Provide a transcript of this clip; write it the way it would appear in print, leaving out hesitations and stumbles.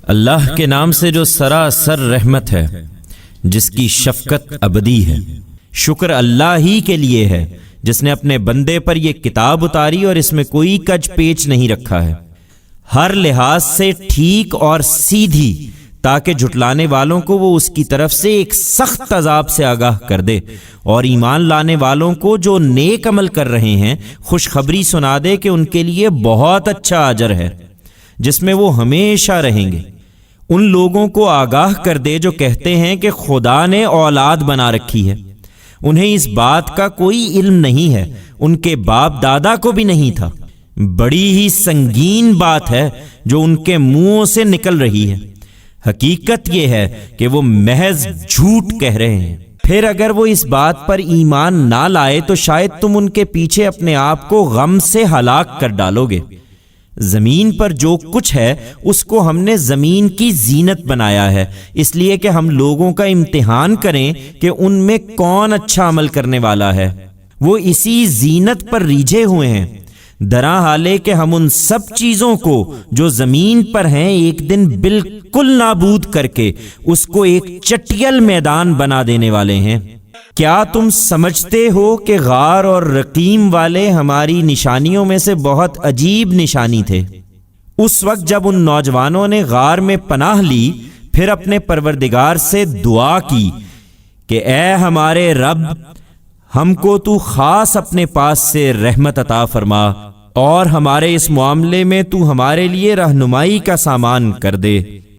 اللہ کے نام سے جو سراسر رحمت ہے، جس کی شفقت ابدی ہے۔ شکر اللہ ہی کے لیے ہے جس نے اپنے بندے پر یہ کتاب اتاری اور اس میں کوئی کج پیچ نہیں رکھا ہے، ہر لحاظ سے ٹھیک اور سیدھی، تاکہ جھٹلانے والوں کو وہ اس کی طرف سے ایک سخت عذاب سے آگاہ کر دے، اور ایمان لانے والوں کو جو نیک عمل کر رہے ہیں خوشخبری سنا دے کہ ان کے لیے بہت اچھا اجر ہے جس میں وہ ہمیشہ رہیں گے۔ ان لوگوں کو آگاہ کر دے جو کہتے ہیں کہ خدا نے اولاد بنا رکھی ہے، انہیں اس بات کا کوئی علم نہیں ہے، ان کے باپ دادا کو بھی نہیں تھا۔ بڑی ہی سنگین بات ہے جو ان کے منہوں سے نکل رہی ہے، حقیقت یہ ہے کہ وہ محض جھوٹ کہہ رہے ہیں۔ پھر اگر وہ اس بات پر ایمان نہ لائے تو شاید تم ان کے پیچھے اپنے آپ کو غم سے ہلاک کر ڈالو گے۔ زمین پر جو کچھ ہے اس کو ہم نے زمین کی زینت بنایا ہے، اس لیے کہ ہم لوگوں کا امتحان کریں کہ ان میں کون اچھا عمل کرنے والا ہے۔ وہ اسی زینت پر ریجھے ہوئے ہیں، درا حالے کہ ہم ان سب چیزوں کو جو زمین پر ہیں ایک دن بالکل نابود کر کے اس کو ایک چٹیل میدان بنا دینے والے ہیں۔ کیا تم سمجھتے ہو کہ غار اور رقیم والے ہماری نشانیوں میں سے بہت عجیب نشانی تھے؟ اس وقت جب ان نوجوانوں نے غار میں پناہ لی، پھر اپنے پروردگار سے دعا کی کہ اے ہمارے رب، ہم کو تو خاص اپنے پاس سے رحمت عطا فرما، اور ہمارے اس معاملے میں تو ہمارے لیے رہنمائی کا سامان کر دے۔